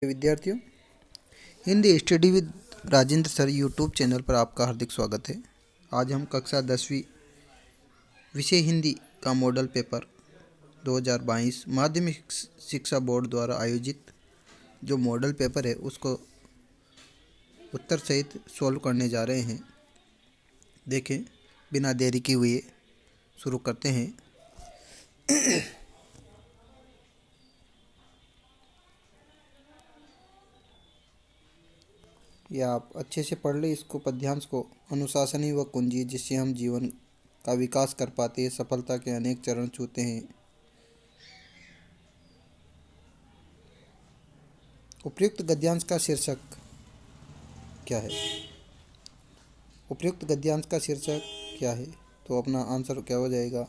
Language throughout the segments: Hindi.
विद्यार्थियों, Hindi study with Rajendra sir YouTube channel पर आपका हार्दिक स्वागत है। आज हम कक्षा 10वीं विषय हिंदी का मॉडल पेपर 2022 माध्यमिक शिक्षा बोर्ड द्वारा आयोजित जो मॉडल पेपर है उसको उत्तर सहित सॉल्व करने जा रहे हैं। देखें, बिना देरी किए हुए शुरू करते हैं। या आप अच्छे से पढ़ लें इसको, पद्यांश को। अनुशासन ही वह कुंजी जिससे हम जीवन का विकास कर पाते हैं, सफलता के अनेक चरण छूते हैं। उपयुक्त गद्यांश का शीर्षक क्या है? उपयुक्त गद्यांश का शीर्षक क्या है? तो अपना आंसर क्या हो जाएगा?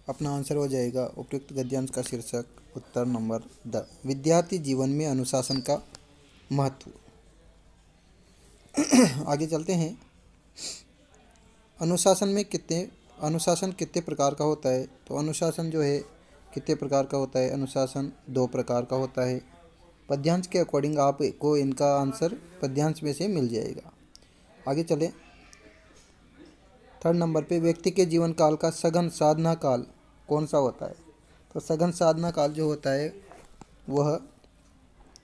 अपना आंसर हो जाएगा उपयुक्त गद्यांश का शीर्षक उत्तर नंबर द विद्यार्थी जीवन में अनुशासन का महत्व। आगे चलते हैं। अनुशासन कितने प्रकार का होता है? तो अनुशासन जो है कितने प्रकार का होता है? अनुशासन 2 प्रकार का होता है। पद्यांश के अकॉर्डिंग आपको इनका आंसर पद्यांश में से मिल जाएगा। आगे चलें। 3rd नंबर पे व्यक्ति के जीवन काल का सघन साधना काल कौन सा होता है? तो सघन साधना काल जो होता है वह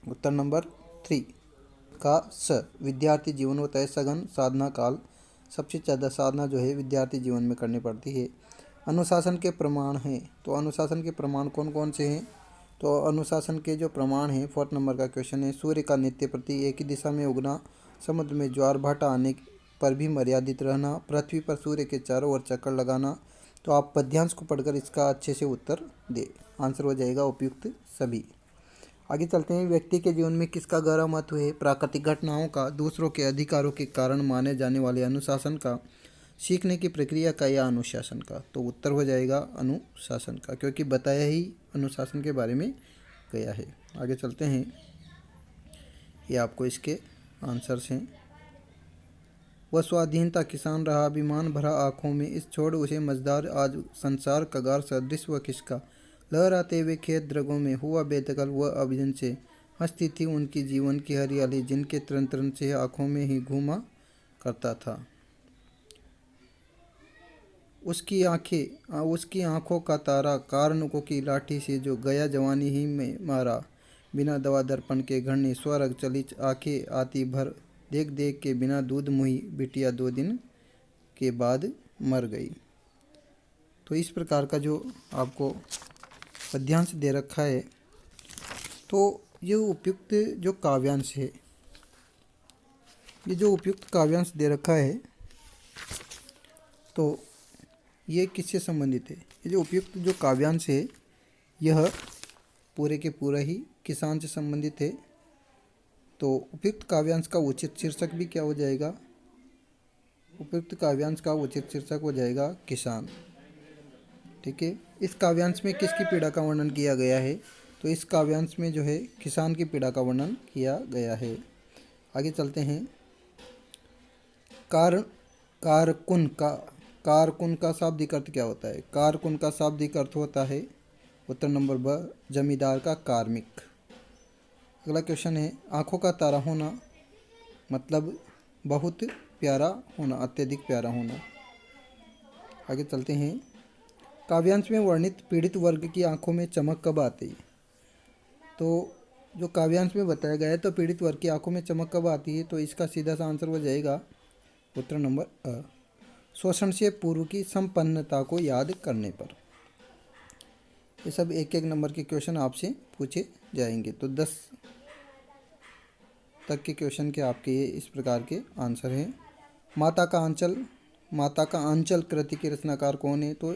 उत्तर नंबर 3 का विद्यार्थी जीवन होता है। सघन साधना काल, सबसे ज़्यादा साधना जो है विद्यार्थी जीवन में करनी पड़ती है। अनुशासन के प्रमाण हैं, तो अनुशासन के प्रमाण कौन कौन से हैं? तो अनुशासन के जो प्रमाण हैं, 4th नंबर का क्वेश्चन है, सूर्य का नित्य प्रति एक ही दिशा में उगना, समुद्र में ज्वार भाटा आने पर भी मर्यादित रहना, पृथ्वी पर सूर्य के चारों ओर चक्कर लगाना। तो आप पद्यांश को पढ़कर इसका अच्छे से उत्तर दें। आंसर हो जाएगा उपयुक्त सभी। आगे चलते हैं। व्यक्ति के जीवन में किसका गहरा महत्व है? प्राकृतिक घटनाओं का, दूसरों के अधिकारों के कारण माने जाने वाले अनुशासन का, सीखने की प्रक्रिया का या अनुशासन का? तो उत्तर हो जाएगा अनुशासन का, क्योंकि बताया ही अनुशासन के बारे में गया है। आगे चलते हैं। ये आपको इसके आंसर्स हैं। वह स्वाधीनता किसान रहा, अभिमान भरा आँखों में, इस छोड़ उसे मझधार, आज संसार कगार सदृश वह किसका, लहराते हुए खेत द्रगों में हुआ बेदखल वह अब जिनसे हंसती थी उनकी जीवन की हरियाली, जिनके तरण तरण से आँखों में ही घूमा करता था। उसकी आँखों का तारा, कारणों की लाठी से जो गया जवानी ही में मारा, बिना दवा दर्पण के घरने स्वर्ग चली आंखें आती भर, देख देख के बिना दूध मुही बिटिया 2 दिन के बाद मर गई। तो इस प्रकार का जो आपको पद्यांश दे रखा है, तो ये उपयुक्त जो काव्यांश है, ये जो उपयुक्त काव्यांश दे रखा है, तो ये किससे संबंधित है? ये जो उपयुक्त जो काव्यांश है यह पूरे के पूरा ही किसान से संबंधित है। तो उपयुक्त काव्यांश का उचित शीर्षक भी क्या हो जाएगा? उपयुक्त काव्यांश का उचित शीर्षक हो जाएगा किसान। ठीक है। इस काव्यांश में किसकी पीड़ा का वर्णन किया गया है? तो इस काव्यांश में जो है किसान की पीड़ा का वर्णन किया गया है। आगे चलते हैं। कारकुन का शाब्दिक अर्थ क्या होता है? कारकुन का शाब्दिक अर्थ होता है उत्तर नंबर ब, जमींदार का कार्मिक। अगला क्वेश्चन है, आँखों का तारा होना मतलब बहुत प्यारा होना, अत्यधिक प्यारा होना। आगे चलते हैं। काव्यांश में वर्णित पीड़ित वर्ग की आंखों में चमक कब आती है? तो जो काव्यांश में बताया गया है, तो पीड़ित वर्ग की आंखों में चमक कब आती है? तो इसका सीधा सा आंसर हो जाएगा उत्तर नंबर अ, शोषण से पूर्व की संपन्नता को याद करने पर। ये सब 1-1 नंबर के क्वेश्चन आपसे पूछे जाएंगे। तो 10 तक के क्वेश्चन के आपके ये इस प्रकार के आंसर हैं। माता का आंचल कृति के रचनाकार कौन है? तो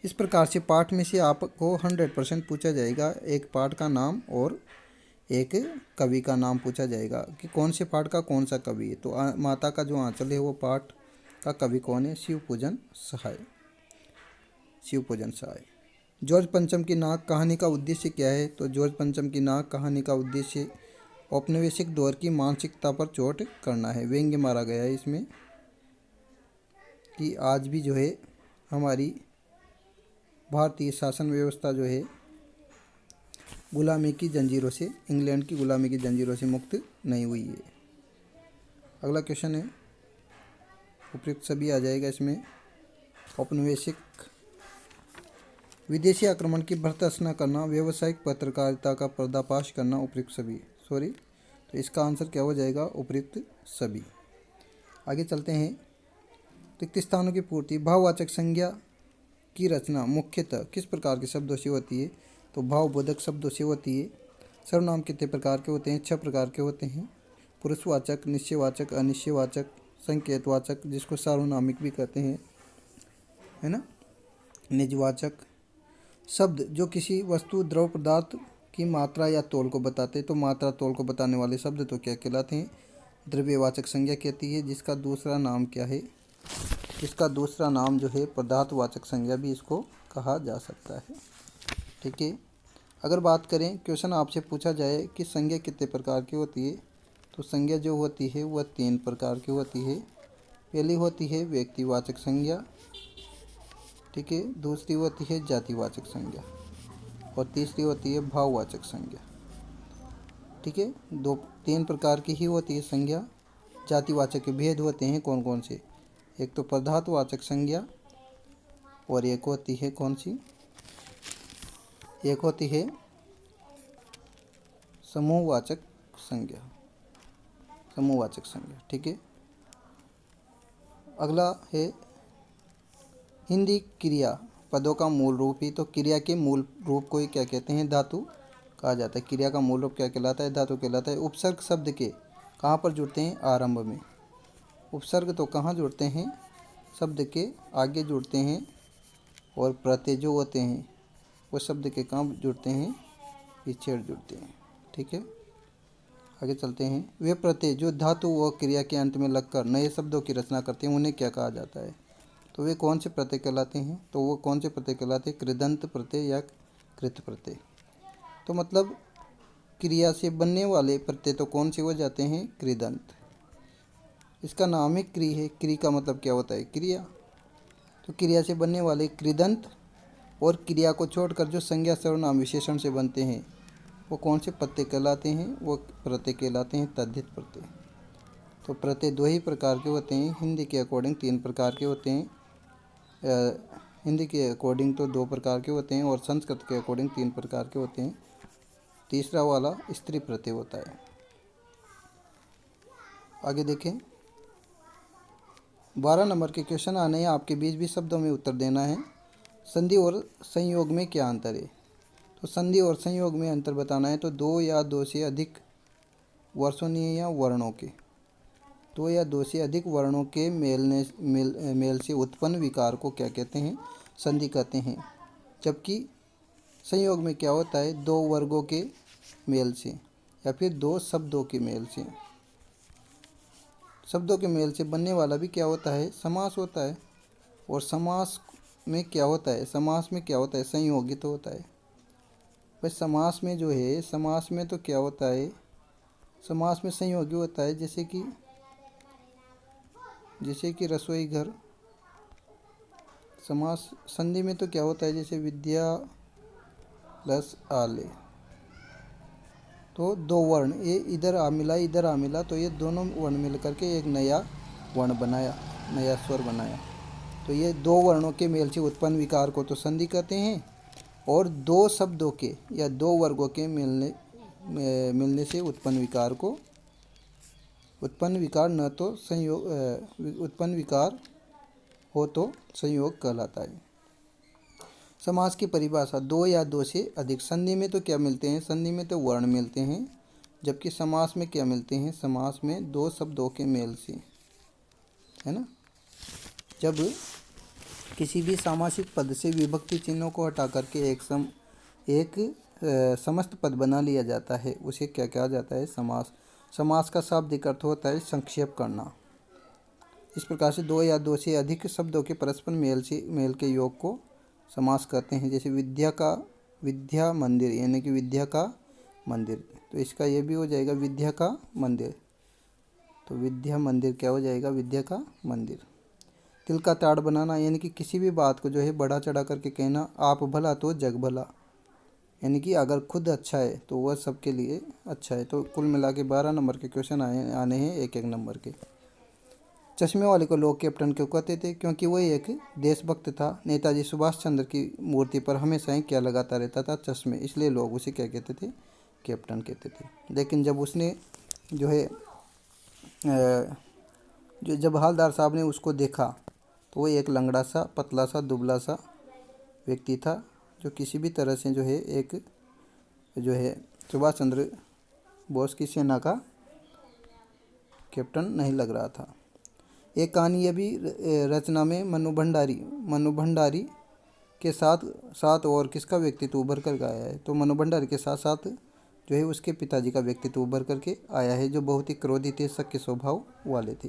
इस प्रकार से पाठ में से आपको 100% पूछा जाएगा। एक पाठ का नाम और एक कवि का नाम पूछा जाएगा कि कौन से पाठ का कौन सा कवि है। तो माता का जो आंचल है वो पाठ का कवि कौन है? शिवपूजन सहाय। जॉर्ज पंचम की नाक कहानी का उद्देश्य क्या है? तो जॉर्ज पंचम की नाक कहानी का उद्देश्य औपनिवेशिक दौर की मानसिकता पर चोट करना है। व्यंग्य मारा गया है इसमें कि आज भी जो है हमारी भारतीय शासन व्यवस्था जो है गुलामी की जंजीरों से, इंग्लैंड की गुलामी की जंजीरों से मुक्त नहीं हुई है। अगला क्वेश्चन है, उपयुक्त सभी आ जाएगा इसमें। औपनिवेशिक, विदेशी आक्रमण की भर्त्सना करना, व्यावसायिक पत्रकारिता का पर्दाफाश करना, उपयुक्त सभी। तो इसका आंसर क्या हो जाएगा? उपयुक्त सभी। आगे चलते हैं। रिक्त स्थानों की पूर्ति, भाववाचक संज्ञा की रचना मुख्यतः किस प्रकार के शब्दों से होती है? तो भावबोधक शब्दों से होती है। सर्वनाम कितने प्रकार के होते हैं? 6 प्रकार के होते हैं। पुरुषवाचक, निश्चयवाचक, अनिश्चयवाचक, संकेतवाचक, जिसको सार्वनामिक भी कहते हैं, है ना, निजवाचक। शब्द जो किसी वस्तु, द्रव पदार्थ की मात्रा या तौल को बताते हैं, तो मात्रा तौल को बताने वाले शब्द तो क्या कहलाते हैं? द्रव्यवाचक संज्ञा कहती है, जिसका दूसरा नाम क्या है? इसका दूसरा नाम जो है पदार्थवाचक संज्ञा भी इसको कहा जा सकता है। ठीक है। अगर बात करें, क्वेश्चन आपसे पूछा जाए कि संज्ञा कितने प्रकार की होती है, तो संज्ञा जो होती है वह 3 प्रकार की होती है। पहली होती है व्यक्तिवाचक संज्ञा, ठीक है, दूसरी होती है जातिवाचक संज्ञा, और तीसरी होती है भाववाचक संज्ञा। ठीक है, 3 प्रकार की ही होती है संज्ञा। जातिवाचक के भेद होते हैं कौन कौन से? एक तो पदार्थवाचक संज्ञा, और एक होती है कौन सी? एक होती है समूहवाचक संज्ञा, समूहवाचक संज्ञा। ठीक है। अगला है हिंदी क्रिया पदों का मूल रूप ही, तो क्रिया के मूल रूप को ही क्या कहते हैं? धातु कहा जाता है। क्रिया का मूल रूप क्या कहलाता है? धातु कहलाता है। उपसर्ग शब्द के कहाँ पर जुड़ते हैं? आरंभ में। उपसर्ग तो कहाँ जुड़ते हैं? शब्द के आगे जुड़ते हैं, और प्रत्यय जो होते हैं वो शब्द के कहाँ जुड़ते हैं? पीछे जुड़ते हैं। ठीक है। आगे चलते हैं। वे प्रत्यय जो धातु व क्रिया के अंत में लगकर नए शब्दों की रचना करते हैं, उन्हें क्या कहा जाता है? तो वे कौन से प्रत्यय कहलाते हैं? तो वो कौन से प्रत्यय कहलाते हैं? कृदंत प्रत्यय या कृत प्रत्यय। तो मतलब क्रिया से बनने वाले प्रत्यय तो कौन से हो जाते हैं? कृदंत। इसका नाम ही क्रि है। क्रि का मतलब क्या होता है? क्रिया। तो क्रिया से बनने वाले कृदंत, और क्रिया को छोड़कर जो संज्ञा, सर्वनाम, विशेषण से बनते हैं वो कौन से प्रत्यय कहलाते हैं? वो प्रत्यय कहलाते हैं तद्धित प्रत्यय। तो प्रत्यय 2 ही प्रकार के होते हैं। हिंदी के अकॉर्डिंग 3 प्रकार के होते हैं। हिंदी के अकॉर्डिंग तो 2 प्रकार के होते हैं, और संस्कृत के अकॉर्डिंग 3 प्रकार के होते हैं। तीसरा वाला स्त्री प्रत्यय होता है। आगे देखें। 12 नंबर के क्वेश्चन आने हैं, आपके 20 शब्दों में उत्तर देना है। संधि और संयोग में क्या अंतर है? तो संधि और संयोग में अंतर बताना है, तो 2 या 2 से अधिक वर्णों या वर्णों के, 2 या 2 से अधिक वर्णों के मेल से उत्पन्न विकार को क्या कहते हैं? संधि कहते हैं। जबकि संयोग में क्या होता है? 2 वर्गों के मेल से, या फिर 2 शब्दों के मेल से। शब्दों के मेल से बनने वाला भी क्या होता है? समास होता है। और समास में क्या होता है? समास में क्या होता है? संयोगी तो होता है। भाई समास में जो है, समास में तो क्या होता है? समास में संयोगी होता है। जैसे कि रसोई घर। समास संधि में तो क्या होता है? जैसे विद्या प्लस आले, तो 2 वर्ण, ये इधर आ मिला, इधर आ मिला, तो ये दोनों वर्ण मिल करके एक नया वर्ण बनाया, नया स्वर बनाया। तो ये 2 वर्णों के मेल से उत्पन्न विकार को तो संधि कहते हैं, और 2 शब्दों के या 2 वर्गों के मिलने से उत्पन्न विकार को, उत्पन्न विकार न तो संयोग, उत्पन्न विकार हो तो संयोग कहलाता है। समास की परिभाषा, 2 या 2 से अधिक। संधि में तो क्या मिलते हैं? संधि में तो वर्ण मिलते हैं। जबकि समास में क्या मिलते हैं? समास में 2 शब्दों के मेल से, है ना। जब किसी भी सामासिक पद से विभक्ति चिन्हों को हटा करके एक समस्त पद बना लिया जाता है, उसे क्या कहा जाता है? समास। समास का शाब्दिक अर्थ होता है संक्षेप करना। इस प्रकार से 2 या 2 से अधिक शब्दों के परस्पर मेल के योग को समास कहते हैं। जैसे विद्या मंदिर, यानी कि विद्या का मंदिर, तो इसका ये भी हो जाएगा विद्या का मंदिर। तो विद्या मंदिर क्या हो जाएगा? विद्या का मंदिर। तिल का ताड़ बनाना यानी कि किसी भी बात को जो है बढ़ा चढ़ा करके कहना। आप भला तो जग भला, यानी कि अगर खुद अच्छा है तो वह सबके लिए अच्छा है। तो कुल मिला के 12 नंबर के क्वेश्चन आने हैं एक एक नंबर के। चश्मे वाले को लोग कैप्टन क्यों कहते थे? क्योंकि वह एक देशभक्त था। नेताजी सुभाष चंद्र की मूर्ति पर हमेशा ही क्या लगाता रहता था? चश्मे, इसलिए लोग उसे क्या कहते थे? कैप्टन कहते थे। लेकिन जब उसने जो है जब हवलदार साहब ने उसको देखा तो वो एक लंगड़ा सा, पतला सा, दुबला सा व्यक्ति था, जो किसी भी तरह से जो है एक जो है सुभाष चंद्र बोस की सेना का कैप्टन नहीं लग रहा था। एक कहानी ये भी रचना में मनु भंडारी के साथ साथ और किसका व्यक्तित्व उभर कर आया है? तो मनु भंडारी के साथ साथ जो है उसके पिताजी का व्यक्तित्व उभर करके आया है, जो बहुत ही क्रोधी थे, शक स्वभाव वाले थे।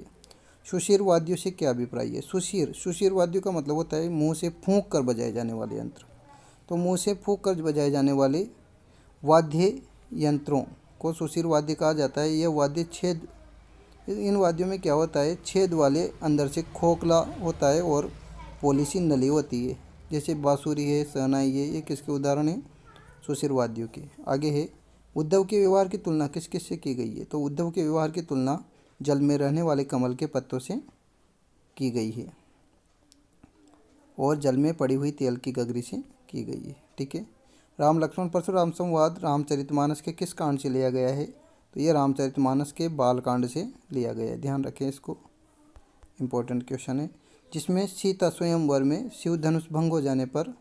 सुशीर वाद्यों से क्या अभिप्राय है? सुशीर वाद्यों का मतलब होता है मुंह से फूंक कर बजाए जाने वाले यंत्र। तो मुंह से फूंक कर बजाए जाने वाले वाद्य यंत्रों को सुशीर वाद्य कहा जाता है। यह वाद्य छेद, इन वाद्यों में क्या होता है? छेद वाले अंदर से खोखला होता है और पॉलिसी नली होती है। जैसे बांसुरी है, शहनाई है, ये किसके उदाहरण है? सुशीर वाद्यों के। आगे है उद्धव के व्यवहार की तुलना किस किस से की गई है? तो उद्धव के व्यवहार की तुलना जल में रहने वाले कमल के पत्तों से की गई है और जल में पड़ी हुई तेल की गगरी से की गई है। ठीक है। राम लक्ष्मण परशुराम संवाद रामचरितमानस के किस कांड से लिया गया है? तो ये रामचरितमानस के बाल कांड से लिया गया है, ध्यान रखें इसको, इम्पोर्टेंट क्वेश्चन है। जिसमें सीता स्वयंवर में शिव धनुष भंग हो जाने पर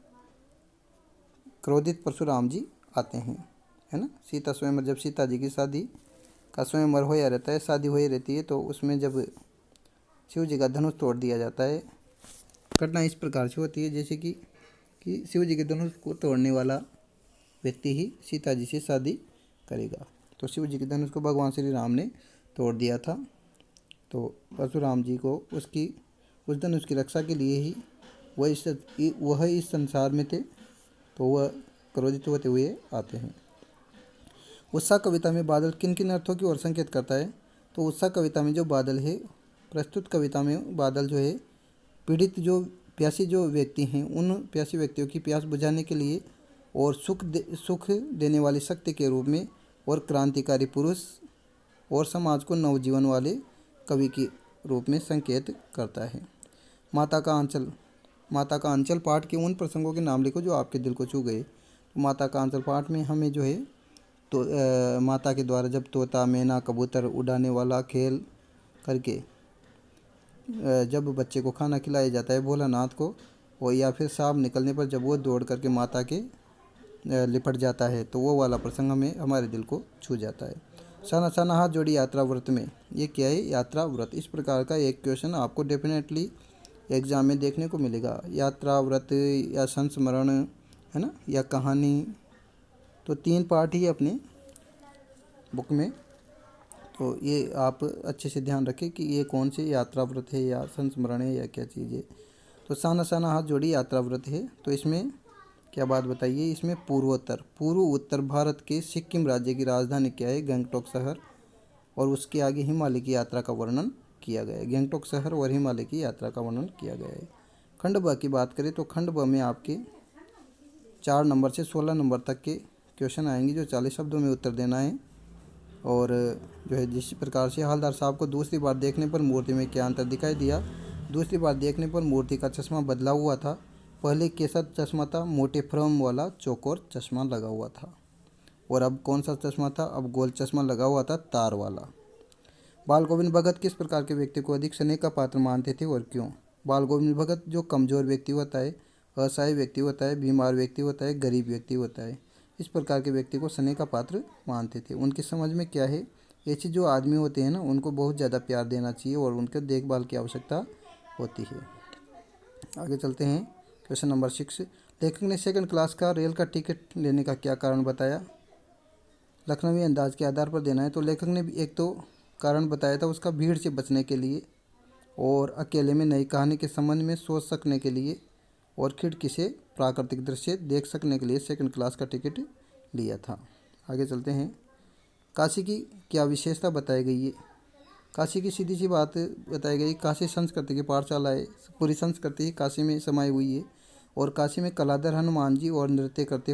क्रोधित परशुराम जी आते हैं, है ना। सीता स्वयंवर, जब सीता जी की शादी का स्वयंवर होया रहता है, शादी हुई रहती है, तो उसमें जब शिव जी का धनुष तोड़ दिया जाता है, घटना इस प्रकार से होती है जैसे कि शिव जी के धनुष को तोड़ने वाला व्यक्ति ही सीता जी से शादी करेगा। तो शिव जी के धनुष को भगवान श्री राम ने तोड़ दिया था। तो परशुराम जी को उस धनुष की रक्षा के लिए ही वह इस संसार में थे, तो वह क्रोधित होते हुए आते हैं। उत्साह कविता में बादल किन किन अर्थों की ओर संकेत करता है? तो उत्साह कविता में जो बादल है, प्रस्तुत कविता में बादल जो है पीड़ित जो प्यासी जो व्यक्ति हैं, उन प्यासी व्यक्तियों की प्यास बुझाने के लिए और सुख देने वाली शक्ति के रूप में और क्रांतिकारी पुरुष और समाज को नवजीवन वाले कवि के रूप में संकेत करता है। माता का अंचल पाठ के उन प्रसंगों के नाम लिखो जो आपके दिल को छू गए। तो माता का अंचल पाठ में हमें जो है तो माता के द्वारा जब तोता, मैना, कबूतर उड़ाने वाला खेल करके जब बच्चे को खाना खिलाया जाता है भोलानाथ को, और या फिर सांप निकलने पर जब वो दौड़ करके माता के लिपट जाता है, तो वो वाला प्रसंग हमें हमारे दिल को छू जाता है। साना साना हाथ जोड़ी यात्रा व्रत में, ये क्या है? यात्रा व्रत। इस प्रकार का एक क्वेश्चन आपको डेफिनेटली एग्जाम में देखने को मिलेगा। यात्रा व्रत या संस्मरण, है ना, या कहानी, तो 3 पार्ट ही अपने बुक में। तो ये आप अच्छे से ध्यान रखें कि ये कौन से यात्रा व्रत है या संस्मरण है या क्या चीज़ है। तो साना साना हाथ जोड़ी यात्रा व्रत है। तो इसमें क्या बात बताइए? इसमें पूर्व उत्तर भारत के सिक्किम राज्य की राजधानी क्या है? गंगटोक शहर, और उसके आगे हिमालय की यात्रा का वर्णन किया गया है। गंगटोक शहर और हिमालय की यात्रा का वर्णन किया गया है। खंड ब की बात करें तो खंड ब में आपके 4 नंबर से 16 नंबर तक के क्वेश्चन आएंगे, जो 40 शब्दों में उत्तर देना है। और जो है जिस प्रकार से हवलदार साहब को दूसरी बार देखने पर मूर्ति में क्या अंतर दिखाई दिया? दूसरी बार देखने पर मूर्ति का चश्मा बदला हुआ था। पहले कैसा चश्मा था? मोटे फ्रेम वाला चौकोर चश्मा लगा हुआ था। और अब कौन सा चश्मा था? अब गोल चश्मा लगा हुआ था, तार वाला। बाल गोविंद भगत किस प्रकार के व्यक्ति को अधिक स्नेह का पात्र मानते थे और क्यों? बाल गोविंद भगत जो कमज़ोर व्यक्ति होता है, असहाय व्यक्ति होता है, बीमार व्यक्ति होता है, गरीब व्यक्ति होता है, इस प्रकार के व्यक्ति को स्नेह का पात्र मानते थे। उनकी समझ में क्या है? ऐसे जो आदमी होते हैं ना, उनको बहुत ज़्यादा प्यार देना चाहिए और उनके देखभाल की आवश्यकता होती है। आगे चलते हैं। क्वेश्चन नंबर 6, लेखक ने 2nd क्लास का रेल का टिकट लेने का क्या कारण बताया? लखनवी अंदाज के आधार पर देना है। तो लेखक ने एक तो कारण बताया था उसका भीड़ से बचने के लिए, और अकेले में नई कहानी के संबंध में सोच सकने के लिए, और खिड़की से प्राकृतिक दृश्य देख सकने के लिए 2nd क्लास का टिकट लिया था। आगे चलते हैं। काशी की क्या विशेषता बताई गई है? काशी की सीधी सी बात बताई गई, काशी संस्कृति की पाठशाला है, पूरी संस्कृति काशी में समाई हुई है। और काशी में कलाधर हनुमान जी और नृत्य करते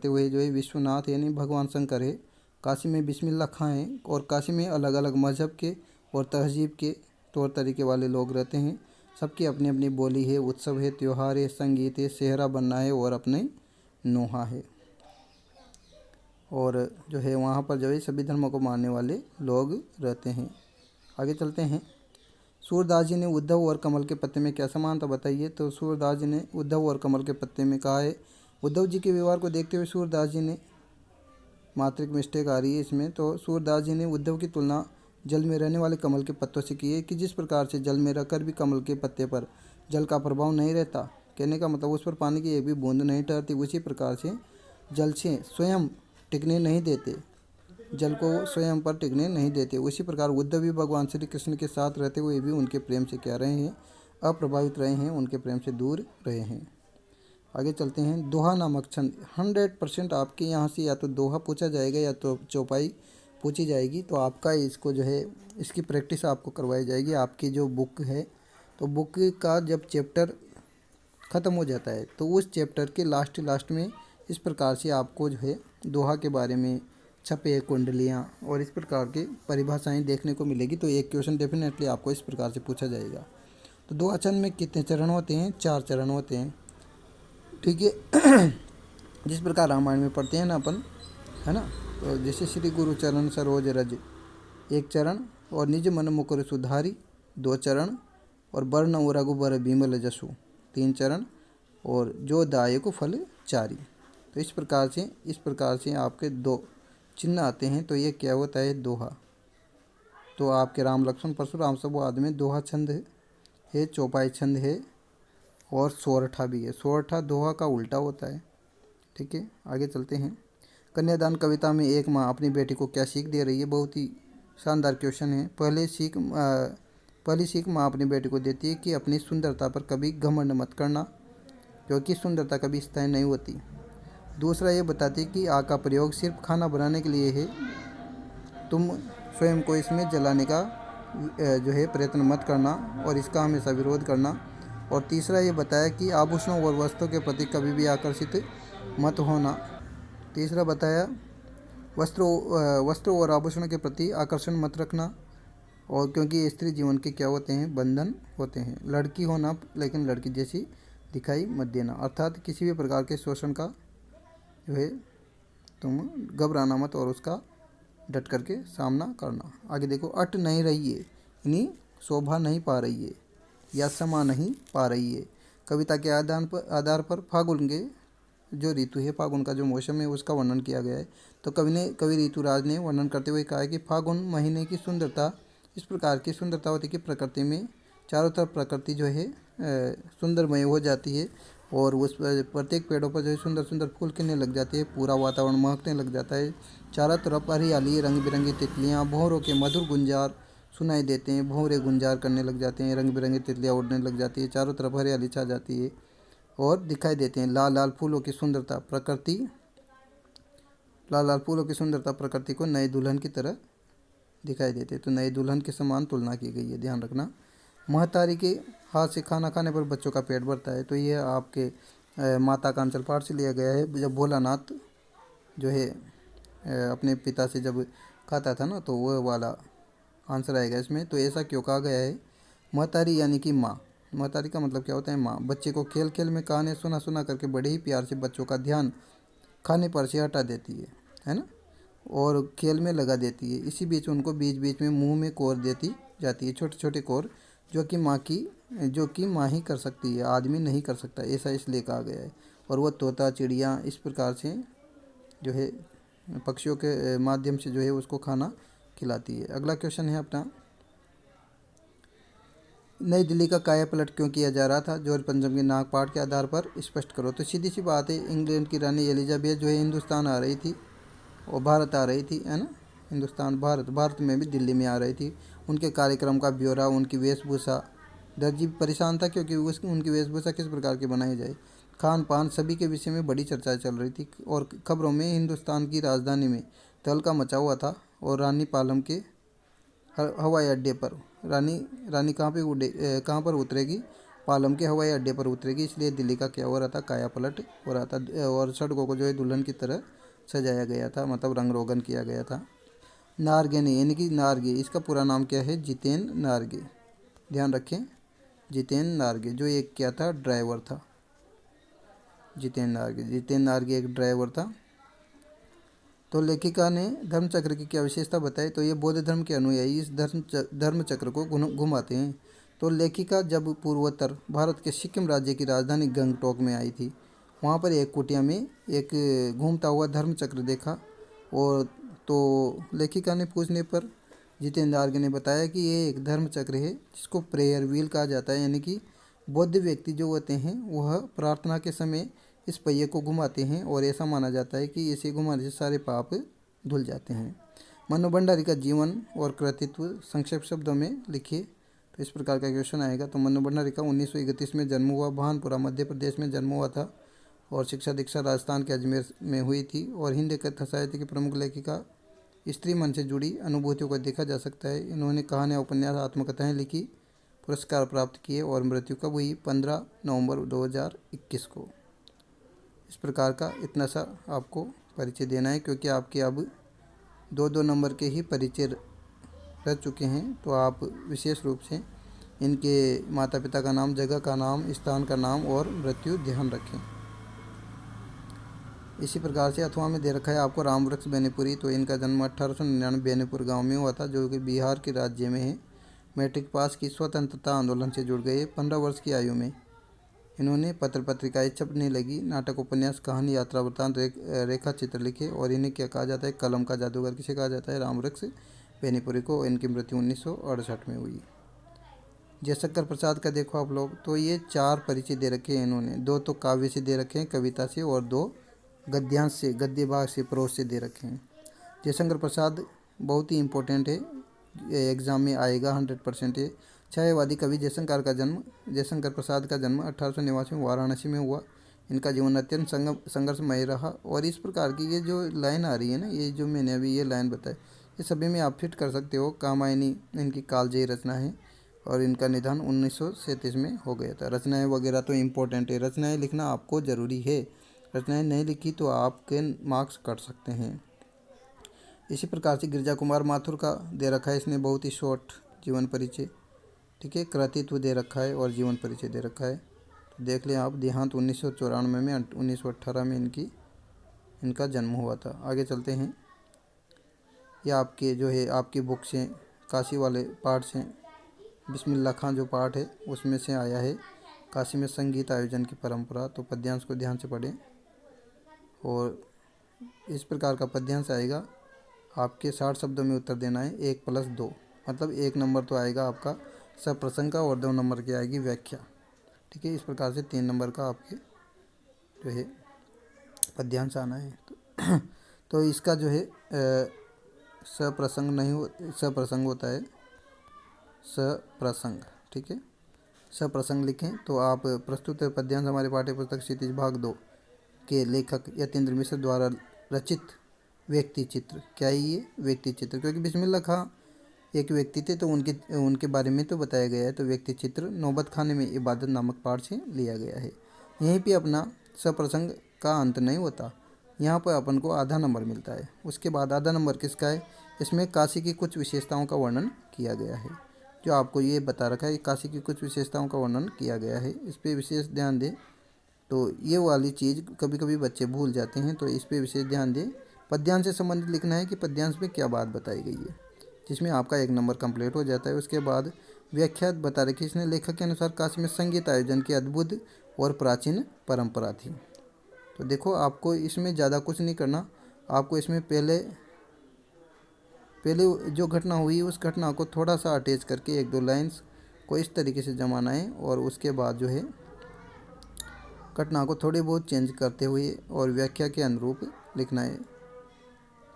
हुए जो है विश्वनाथ यानी भगवान शंकर है। काशी में बिस्मिल्लाह खां हैं और काशी में अलग अलग मज़हब के और तहजीब के तौर तरीके वाले लोग रहते हैं। सबकी अपनी अपनी बोली है, उत्सव है, त्यौहार है, संगीत है, सेहरा बनना है और अपने नोहा है। और जो है वहाँ पर जो है सभी धर्मों को मानने वाले लोग रहते हैं। आगे चलते हैं। सूरदास जी ने उद्धव और कमल के पत्ते में क्या समानता बताइए। तो सूरदास जी ने उद्धव और कमल के पत्ते में कहा है, उद्धव जी के व्यवहार को देखते हुए सूरदास जी ने, मात्रिक मिस्टेक आ रही है इसमें, तो सूरदास जी ने उद्धव की तुलना जल में रहने वाले कमल के पत्तों से की है कि जिस प्रकार से जल में रहकर भी कमल के पत्ते पर जल का प्रभाव नहीं रहता, कहने का मतलब उस पर पानी की एक भी बूंद नहीं ठहरती, उसी प्रकार से जल से स्वयं टिकने नहीं देते, जल को स्वयं पर टिकने नहीं देते। उसी प्रकार उद्धव भी भगवान श्री कृष्ण के साथ रहते हुए भी उनके प्रेम से क्या रहे हैं, अप्रभावित रहे हैं, उनके प्रेम से दूर रहे हैं। आगे चलते हैं। दोहा नामक छंद 100% आपके यहाँ से या तो दोहा पूछा जाएगा या तो चौपाई पूछी जाएगी। तो आपका इसको जो है इसकी प्रैक्टिस आपको करवाई जाएगी। आपकी जो बुक है, तो बुक का जब चैप्टर ख़त्म हो जाता है तो उस चैप्टर के लास्ट में इस प्रकार से आपको जो है दोहा के बारे में छपे कुंडलियाँ और इस प्रकार के परिभाषाएं देखने को मिलेगी। तो एक क्वेश्चन डेफिनेटली आपको इस प्रकार से पूछा जाएगा। तो दोहा छंद में कितने चरण होते हैं? 4 चरण होते हैं, ठीक है। जिस प्रकार रामायण में पढ़ते हैं ना अपन, है ना, तो जैसे श्री गुरु चरण सरोज रज 1 चरण, और निज मन मुकुर सुधारी 2 चरण, और बरन रघुबर बिमल जसु 3 चरण, और जो दायक फल 4। तो इस प्रकार से आपके 2 चिन्ह आते हैं। तो ये क्या होता है? दोहा। तो आपके राम लक्ष्मण परशुराम संवाद में दोहा छंद है, चौपाई छंद है और सोरठा भी है। सोरठा दोहा का उल्टा होता है, ठीक है। आगे चलते हैं। कन्यादान कविता में एक माँ अपनी बेटी को क्या सीख दे रही है? बहुत ही शानदार क्वेश्चन है। पहली सीख माँ अपनी बेटी को देती है कि अपनी सुंदरता पर कभी घमंड मत करना, क्योंकि सुंदरता कभी स्थायी नहीं होती। दूसरा ये बताती है कि आग का प्रयोग सिर्फ खाना बनाने के लिए है, तुम स्वयं को इसमें जलाने का जो है प्रयत्न मत करना और इसका हमेशा विरोध करना। और तीसरा ये बताया कि आभूषणों और वस्त्रों के प्रति कभी भी आकर्षित मत होना। तीसरा बताया वस्त्रों और आभूषणों के प्रति आकर्षण मत रखना, और क्योंकि स्त्री जीवन के क्या होते हैं? बंधन होते हैं। लड़की होना लेकिन लड़की जैसी दिखाई मत देना, अर्थात किसी भी प्रकार के शोषण का जो है तुम घबराना मत और उसका डट करके सामना करना। आगे देखो। अट नहीं रही है यानी शोभा नहीं पा रही है या समा नहीं पा रही है। कविता के आधार पर फागुन के जो ऋतु है, फागुन का जो मौसम है, उसका वर्णन किया गया है। तो कवि ऋतुराज ने वर्णन करते हुए कहा है कि फागुन महीने की सुंदरता इस प्रकार की सुंदरता होती है कि प्रकृति में चारों तरफ प्रकृति जो है सुंदरमय हो जाती है, और उस प्रत्येक पेड़ों पर जो है सुंदर सुंदर फूल खिलने लग जाते हैं, पूरा वातावरण महकने लग जाता है। चारों तरफ हरियाली, रंग बिरंगी तितलियाँ, भंवरों के मधुर गुंजार सुनाई देते हैं, भंवरे गुंजार करने लग जाते हैं, रंग बिरंगी तितलियाँ उड़ने लग जाती है, चारों तरफ हरियाली छा जाती है और दिखाई देते हैं। लाल लाल फूलों की सुंदरता प्रकृति को नए दुल्हन की तरह दिखाई देते हैं। तो नए दुल्हन के समान तुलना की गई है, ध्यान रखना। महतारी के हाथ से खाना खाने पर बच्चों का पेट भरता है। तो ये आपके माता का अंचल पाठ से लिया गया है। जब भोलानाथ जो है अपने पिता से जब खाता था ना, तो वह वाला आंसर आएगा इसमें। तो ऐसा क्यों कहा गया है? महतारी यानी कि माँ। महतारी का मतलब क्या होता है? माँ। बच्चे को खेल खेल में कहानी सुना करके बड़े ही प्यार से बच्चों का ध्यान खाने पर से हटा देती है ना, और खेल में लगा देती है। इसी बीच उनको बीच बीच में मुंह में कोर देती जाती है, छोटे छोटे कोर, जो कि माँ ही कर सकती है, आदमी नहीं कर सकता, ऐसा इसलिए कहा गया है। और वह तोता, चिड़िया इस प्रकार से जो है पक्षियों के माध्यम से जो है उसको खाना खिलाती है। अगला क्वेश्चन है अपना, नई दिल्ली का काया पलट क्यों किया जा रहा था? जॉर्ज पंचम के नागपाठ के आधार पर स्पष्ट करो। तो सीधी सी बात है, इंग्लैंड की रानी एलिजाबेथ जो है हिंदुस्तान आ रही थी और भारत आ रही थी, है ना। भारत में भी दिल्ली में आ रही थी। उनके कार्यक्रम का ब्यौरा, उनकी वेशभूषा, दर्जी परेशान था क्योंकि उनकी वेशभूषा किस प्रकार की बनाई जाए, खान पान सभी के विषय में बड़ी चर्चा चल रही थी। और खबरों में हिंदुस्तान की राजधानी में तहलका मचा हुआ था, और रानी पालम के हवाई अड्डे पर। रानी कहाँ पर उतरेगी? पालम के हवाई अड्डे पर उतरेगी। इसलिए दिल्ली का क्या हो रहा था? काया पलट हो रहा था और सड़कों को जो है दुल्हन की तरह सजाया गया था, मतलब रंग रोगन किया गया था। नारगे ने, यानी कि नारगे, इसका पूरा नाम क्या है? जितेन नारगे। ध्यान रखें, जितेन नारगे, जो एक क्या था? ड्राइवर था। जितेन नारगे एक ड्राइवर था। तो लेखिका ने धर्म चक्र की क्या विशेषता बताई? तो ये बौद्ध धर्म के अनुयायी इस धर्म चक्र को घुमाते हैं। तो लेखिका जब पूर्वोत्तर भारत के सिक्किम राज्य की राजधानी गंगटोक में आई थी, वहाँ पर एक कुटिया में एक घूमता हुआ धर्म चक्र देखा। और तो लेखिका ने पूछने पर जितेंद्र आर्गे ने बताया कि ये एक धर्म चक्र है जिसको प्रेयर व्हील कहा जाता है, यानी कि बौद्ध व्यक्ति जो होते हैं वह प्रार्थना के समय इस पहिए को घुमाते हैं और ऐसा माना जाता है कि इसे घुमाने से सारे पाप धुल जाते हैं। मनु भंडारी का जीवन और कृतित्व संक्षिप्त शब्दों में लिखिए। तो इस प्रकार का क्वेश्चन आएगा। तो मनु भंडारी का 1931 में जन्म हुआ, भानपुरा मध्य प्रदेश में जन्म हुआ था और शिक्षा दीक्षा राजस्थान के अजमेर में हुई थी। और हिंदी कथा साहित्य की प्रमुख लेखिका, स्त्री मन से जुड़ी अनुभूतियों को देखा जा सकता है। इन्होंने कहानियाँ, उपन्यास, आत्मकथाएँ लिखी, पुरस्कार प्राप्त किए और मृत्यु कब हुई? 15 नवंबर 2021 को। इस प्रकार का इतना सा आपको परिचय देना है, क्योंकि आपके अब 2-2 नंबर के ही परिचय रह चुके हैं। तो आप विशेष रूप से इनके माता पिता का नाम, जगह का नाम, स्थान का नाम और मृत्यु ध्यान रखें। इसी प्रकार से अथवा में दे रखा है आपको रामवृक्ष बेनीपुरी। तो इनका जन्म 1899 बेनीपुर गांव में हुआ था, जो कि बिहार के राज्य में है। मैट्रिक पास की, स्वतंत्रता आंदोलन से जुड़ गए। 15 वर्ष की आयु में इन्होंने पत्र पत्रिकाएँ छपने लगी, नाटक, उपन्यास, कहानी, यात्रा वृत्तांत, रेखा चित्र लिखे। और इन्हें क्या कहा जाता है? कलम का जादूगर किसे कहा जाता है? रामवृक्ष बेनीपुरी को। इनकी मृत्यु 1968 में हुई। जयशंकर प्रसाद का देखो आप लोग, तो ये 4 परिचय दे रखे हैं इन्होंने। 2 तो काव्य से दे रखे हैं, कविता से, और 2 गद्यांश से, गद्य भाग से, प्रोज से दे रखे हैं। जयशंकर प्रसाद बहुत ही इम्पोर्टेंट है, एग्जाम में आएगा 100% है। छायावादी कवि जयशंकर प्रसाद का जन्म 1889 में वाराणसी में हुआ। इनका जीवन अत्यंत संघर्षमय रहा। और इस प्रकार की ये जो लाइन आ रही है ना, ये जो मैंने अभी ये लाइन बताई, ये सभी में आप फिट कर सकते हो। कामायनी इनकी कालजयी रचना है और इनका निधन 1937 में हो गया था। रचनाएं वगैरह तो इम्पोर्टेंट है, रचनाएं लिखना आपको ज़रूरी है। रचनाएं नहीं लिखी तो आपके मार्क्स कट सकते हैं। इसी प्रकार से गिरिजा कुमार माथुर का दे रखा है इसने बहुत ही शॉर्ट जीवन परिचय, ठीक है। कृतित्व दे रखा है और जीवन परिचय दे रखा है। तो देख लें आप, देहांत 1994 में, 1918 में इनका जन्म हुआ था। आगे चलते हैं। ये आपके जो है आपकी बुक से, काशी वाले पाठ से, बिस्मिल्लाह खां जो पाठ है उसमें से आया है। काशी में संगीत आयोजन की परंपरा। तो पद्यांश को ध्यान से पढ़ें और इस प्रकार का पद्यांश आएगा। आपके 60 शब्दों में उत्तर देना है। 1+2 मतलब 1 नंबर तो आएगा आपका सप्रसंग का और 2 नंबर की आएगी व्याख्या, ठीक है। इस प्रकार से 3 नंबर का आपके जो है पद्यांश आना है। तो इसका जो है सप्रसंग नहीं हो, सप्रसंग होता है, सप्रसंग, ठीक है। सप्रसंग लिखें। तो आप प्रस्तुत पद्यांश हमारे पाठ्य पुस्तक क्षितिज भाग 2 के लेखक यतीन्द्र मिश्र द्वारा रचित व्यक्ति चित्र। क्या है ये? व्यक्ति चित्र, क्योंकि बिस्मिल्लाह खां एक व्यक्ति थे तो उनके बारे में तो बताया गया है। तो व्यक्ति चित्र नौबत खाने में इबादत नामक पाठ से लिया गया है। यहीं पे अपना सप्रसंग का अंत नहीं होता, यहाँ पर अपन को आधा नंबर मिलता है। उसके बाद आधा नंबर किसका है? इसमें काशी की कुछ विशेषताओं का वर्णन किया गया है। जो आपको ये बता रखा है, काशी की कुछ विशेषताओं का वर्णन किया गया है, इस पर विशेष ध्यान दें। तो ये वाली चीज़ कभी कभी बच्चे भूल जाते हैं, तो इस पर विशेष ध्यान दें। पद्यांश से संबंधित लिखना है कि पद्यांश में क्या बात बताई गई है, जिसमें आपका 1 नंबर कंप्लीट हो जाता है। उसके बाद व्याख्या बता रखी इसने, लेखक के अनुसार काशी में संगीत आयोजन की अद्भुत और प्राचीन परंपरा थी। तो देखो, आपको इसमें ज़्यादा कुछ नहीं करना, आपको इसमें पहले जो घटना हुई उस घटना को थोड़ा सा अटैच करके 1-2 लाइन्स को इस तरीके से जमाना है और उसके बाद जो है घटना को थोड़ी बहुत चेंज करते हुए और व्याख्या के अनुरूप लिखना है,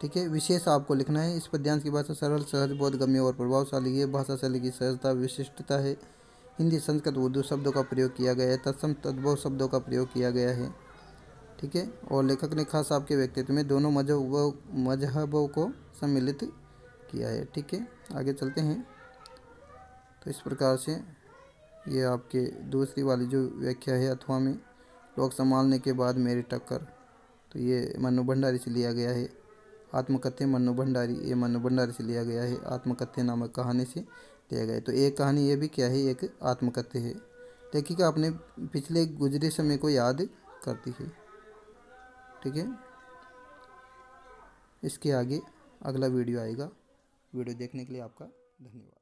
ठीक है। विशेष आपको लिखना है। इस पद्यांश की भाषा सरल, सहज, बोधगम्य और प्रभावशाली है। भाषा शैली की सहजता, विशिष्टता है। हिंदी, संस्कृत, उर्दू शब्दों का प्रयोग किया गया है। तत्सम तद्भव शब्दों का प्रयोग किया गया है, ठीक है। और लेखक ने खास आपके व्यक्तित्व में दोनों मजहबों को सम्मिलित किया है। ठीक है, आगे चलते हैं। तो इस प्रकार से ये आपके दूसरी वाली जो व्याख्या है अथवा में, लोग संभालने के बाद मेरी टक्कर, तो ये मन्नू भंडारी से लिया गया है। आत्मकथ्य मन्नू भंडारी, ये मन्नू भंडारी से लिया गया है, आत्मकथ्य नामक कहानी से लिया गया है। तो एक कहानी ये भी क्या है, एक आत्मकथ्य है। लेखिका अपने पिछले गुजरे समय को याद करती है। ठीक है, इसके आगे अगला वीडियो आएगा। वीडियो देखने के लिए आपका धन्यवाद।